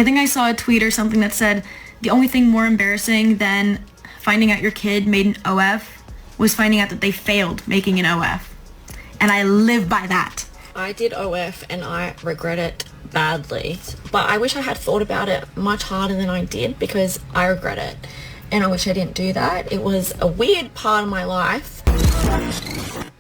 I think I saw a tweet or something that said the only thing more embarrassing than finding out your kid made an OF was finding out that they failed making an OF. And I live by that. I did OF and I regret it badly. But I wish I had thought about it much harder than I did because I regret it. And I wish I didn't do that. It was a weird part of my life.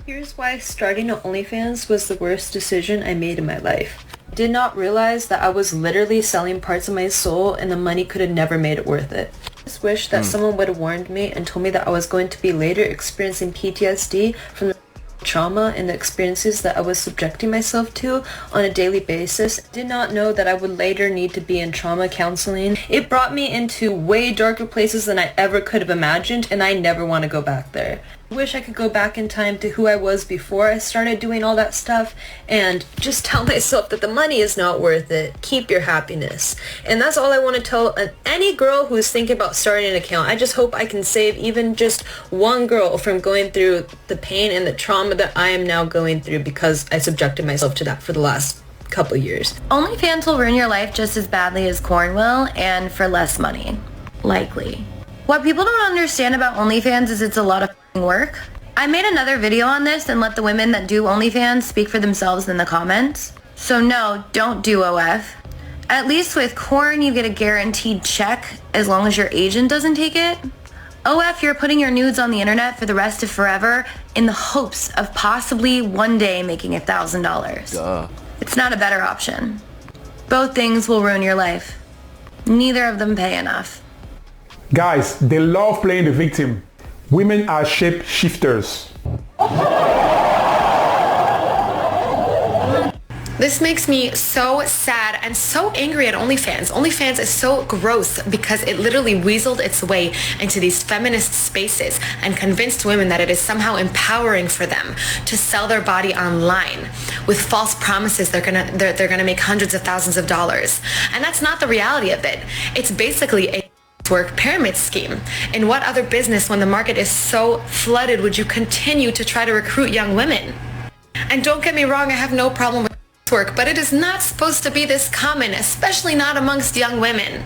Here's why starting an OnlyFans was the worst decision I made in my life. Did not realize that I was literally selling parts of my soul and the money could have never made it worth it. I just wish that someone would have warned me and told me that I was going to be later experiencing PTSD from the trauma and the experiences that I was subjecting myself to on a daily basis. Did not know that I would later need to be in trauma counseling. It brought me into way darker places than I ever could have imagined, and I never want to go back there. I wish I could go back in time to who I was before I started doing all that stuff and just tell myself that the money is not worth it. Keep your happiness. And that's all I want to tell any girl who's thinking about starting an account. I just hope I can save even just one girl from going through the pain and the trauma that I am now going through because I subjected myself to that for the last couple years. OnlyFans will ruin your life just as badly as corn will, and for less money. Likely. What people don't understand about OnlyFans is it's a lot of work. I made another video on this and let the women that do OnlyFans speak for themselves in the comments. So no, don't do OF. At least with corn, you get a guaranteed check as long as your agent doesn't take it. OF, you're putting your nudes on the internet for the rest of forever in the hopes of possibly one day making $1,000. It's not a better option. Both things will ruin your life. Neither of them pay enough. Guys, they love playing the victim. Women are shape shifters. This makes me so sad and so angry at OnlyFans. OnlyFans is so gross because it literally weaseled its way into these feminist spaces and convinced women that it is somehow empowering for them to sell their body online with false promises they're gonna make hundreds of thousands of dollars. And that's not the reality of it. It's basically a work pyramid scheme. In what other business, when the market is so flooded, would you continue to try to recruit young women? And don't get me wrong, I have no problem with work, but it is not supposed to be this common, especially not amongst young women.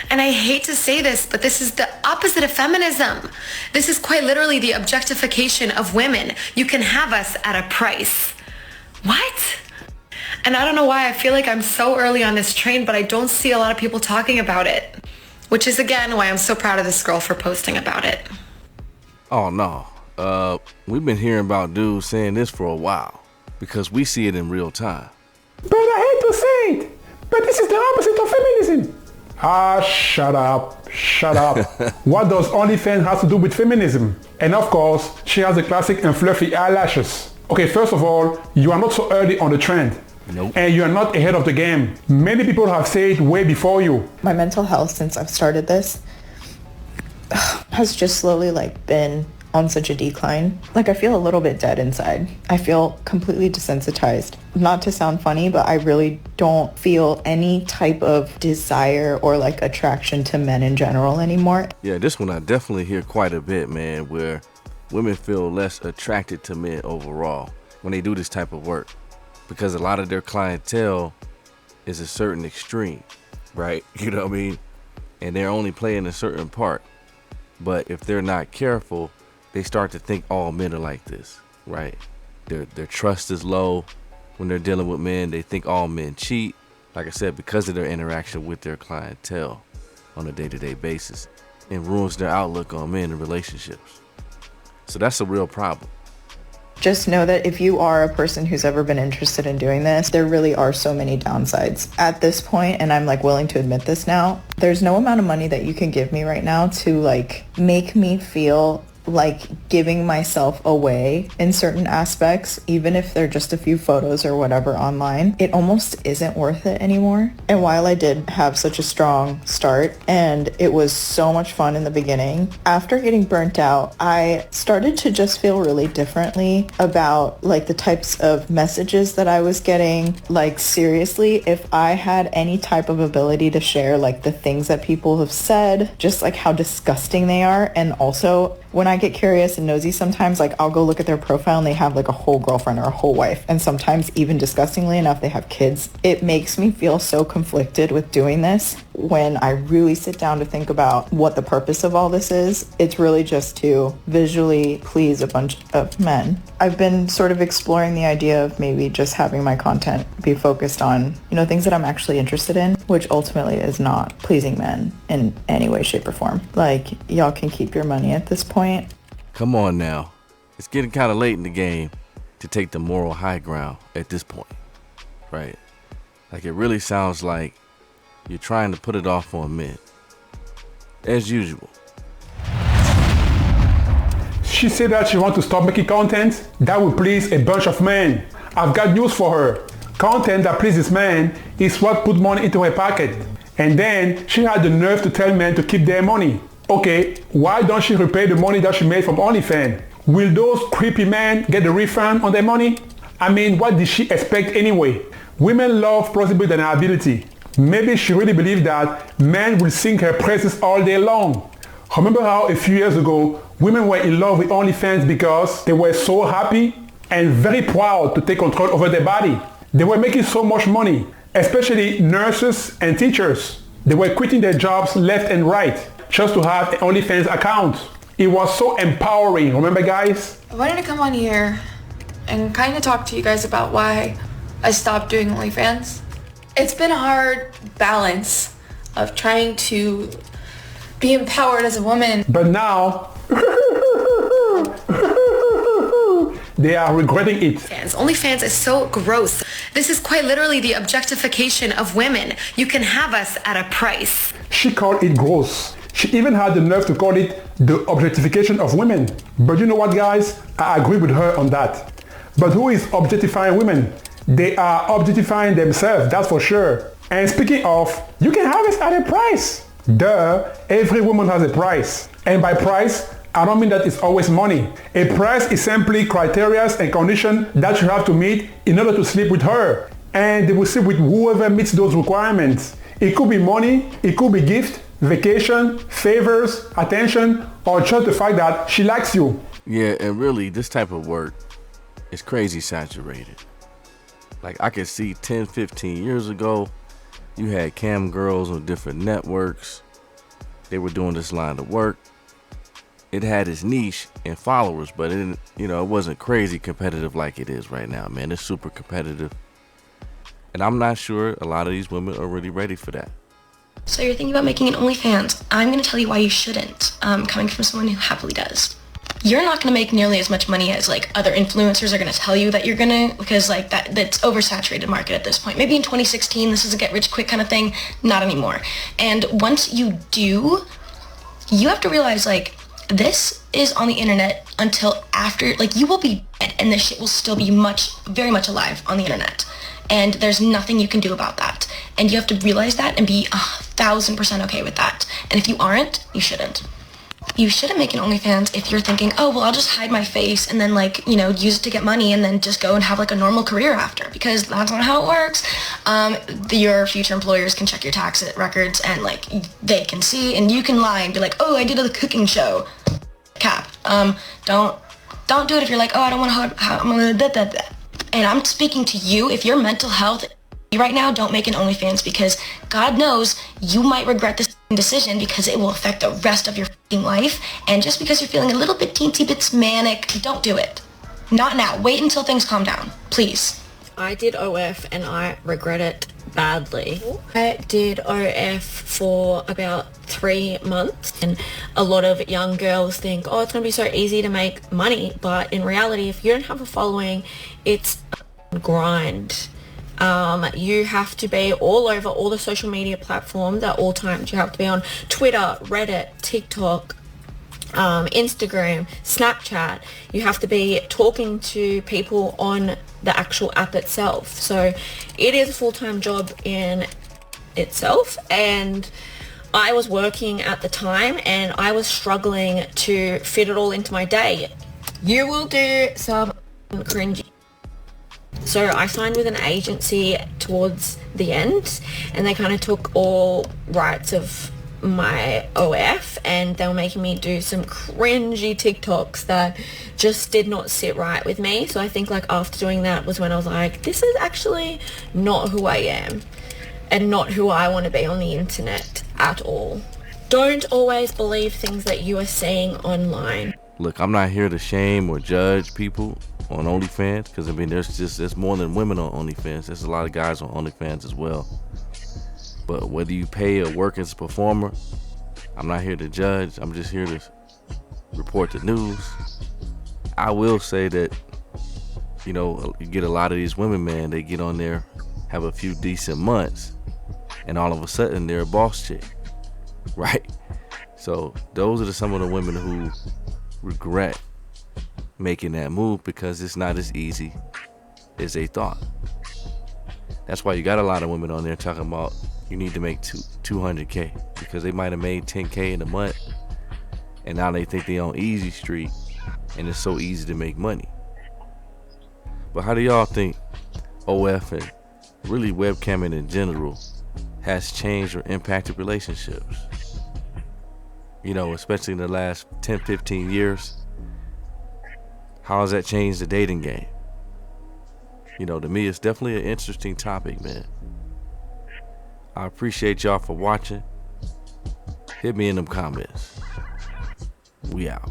And I hate to say this, but this is the opposite of feminism. This is quite literally the objectification of women. You can have us at a price. What? And I don't know why I feel like I'm so early on this train, but I don't see a lot of people talking about it. Which is, again, why I'm so proud of this girl for posting about it. Oh, no. We've been hearing about dudes saying this for a while because we see it in real time. But I hate to say it, but this is the opposite of feminism. Ah, shut up, shut up. What does OnlyFans have to do with feminism? And of course, she has the classic and fluffy eyelashes. Okay, first of all, you are not so early on the trend. Nope. And you are not ahead of the game. Many people have said it way before you. My mental health since I've started this has just slowly been on such a decline. I feel a little bit dead inside. I feel completely desensitized. Not to sound funny, but I really don't feel any type of desire or attraction to men in general anymore. Yeah, this one I definitely hear quite a bit, man, where women feel less attracted to men overall when they do this type of work. Because a lot of their clientele is a certain extreme, right? You know what I mean? And they're only playing a certain part. But if they're not careful, they start to think all men are like this, right? Their trust is low when they're dealing with men. They think all men cheat, like I said, because of their interaction with their clientele on a day-to-day basis, and ruins their outlook on men and relationships. So that's a real problem. Just know that if you are a person who's ever been interested in doing this, there really are so many downsides. At this point, and I'm willing to admit this now, there's no amount of money that you can give me right now to make me feel like giving myself away in certain aspects, even if they're just a few photos or whatever online. It almost isn't worth it anymore. And while I did have such a strong start and it was so much fun in the beginning, after getting burnt out, I started to just feel really differently about the types of messages that I was getting. Seriously, if I had any type of ability to share the things that people have said, just how disgusting they are, and also When I get curious and nosy sometimes, like I'll go look at their profile and they have like a whole girlfriend or a whole wife. And sometimes even disgustingly enough, they have kids. It makes me feel so conflicted with doing this. When I really sit down to think about what the purpose of all this is, it's really just to visually please a bunch of men. I've been sort of exploring the idea of maybe just having my content be focused on, things that I'm actually interested in, which ultimately is not pleasing men in any way, shape, or form. Like, y'all can keep your money at this point. Come on now. It's getting kind of late in the game to take the moral high ground at this point, right? Like, it really sounds like you're trying to put it off on men, as usual. She said that she wants to stop making content that will please a bunch of men. I've got news for her. Content that pleases men is what put money into her pocket. And then she had the nerve to tell men to keep their money. Okay, why don't she repay the money that she made from OnlyFans? Will those creepy men get the refund on their money? I mean, what did she expect anyway? Women love plausible deniability. Maybe she really believed that men will sing her praises all day long. Remember how a few years ago, women were in love with OnlyFans because they were so happy and very proud to take control over their body. They were making so much money, especially nurses and teachers. They were quitting their jobs left and right just to have an OnlyFans account. It was so empowering, remember guys? I wanted to come on here and kind of talk to you guys about why I stopped doing OnlyFans. It's been a hard balance of trying to be empowered as a woman. But now, they are regretting it. OnlyFans is so gross. This is quite literally the objectification of women. You can have us at a price. She called it gross. She even had the nerve to call it the objectification of women. But you know what, guys? I agree with her on that. But who is objectifying women? They are objectifying themselves, that's for sure. And speaking of, you can have us at a price. Duh, every woman has a price. And by price, I don't mean that it's always money. A price is simply criteria and conditions that you have to meet in order to sleep with her. And they will sleep with whoever meets those requirements. It could be money, it could be gift, vacation, favors, attention, or just the fact that she likes you. Yeah, and really, this type of work is crazy saturated. Like, I could see 10, 15 years ago, you had cam girls on different networks. They were doing this line of work. It had its niche and followers, but it wasn't crazy competitive like it is right now, man. It's super competitive. And I'm not sure a lot of these women are really ready for that. So you're thinking about making an OnlyFans. I'm going to tell you why you shouldn't, coming from someone who happily does. You're not going to make nearly as much money as like other influencers are going to tell you that you're going to, because like that's oversaturated market at this point. Maybe in 2016 this is a get rich quick kind of thing. Not anymore. And once you do, you have to realize like this is on the internet until after, like you will be dead and this shit will still be very much alive on the internet. And there's nothing you can do about that. And you have to realize that and be 1,000% okay with that. And if you aren't, you shouldn't. You shouldn't make an OnlyFans if you're thinking, oh, well, I'll just hide my face and then like, use it to get money and then just go and have like a normal career after, because that's not how it works. Your future employers can check your tax records and like they can see, and you can lie and be like, oh, I did a cooking show. Cap. Don't do it if you're like, oh, I don't want to, I'm gonna da. And I'm speaking to you. If your mental health right now, don't make an OnlyFans, because God knows you might regret this decision because it will affect the rest of your life. And just because you're feeling a little bit teensy bits manic, don't do it. Not now. Wait until things calm down, please. I did OF and I regret it badly. I did OF for about 3 months, and a lot of young girls think, oh, it's gonna be so easy to make money, but in reality, if you don't have a following, it's a grind. You have to be all over all the social media platforms at all times. You have to be on Twitter, Reddit, TikTok, Instagram, Snapchat. You have to be talking to people on the actual app itself. So it is a full-time job in itself, and I was working at the time and I was struggling to fit it all into my day. You will do some cringy. So I signed with an agency towards the end, and they kind of took all rights of my OF, and they were making me do some cringy TikToks that just did not sit right with me. So I think like after doing that was when I was like, this is actually not who I am and not who I want to be on the internet at all. Don't always believe things that you are seeing online. Look, I'm not here to shame or judge people on OnlyFans, because I mean there's more than women on OnlyFans. There's a lot of guys on OnlyFans as well. But whether you pay or work as a performer, I'm not here to judge. I'm just here to report the news. I will say that, you know, you get a lot of these women, man, they get on there, have a few decent months, and all of a sudden they're a boss chick, right? So those are some of the women who regret making that move, because it's not as easy as they thought. That's why you got a lot of women on there talking about you need to make 200K, because they might have made 10K in a month, and now they think they on easy street and it's so easy to make money. But how do y'all think OF and really webcamming in general has changed or impacted relationships? You know, especially in the last 10-15 years. How has that changed the dating game? You know, to me, it's definitely an interesting topic, man. I appreciate y'all for watching. Hit me in them comments. We out.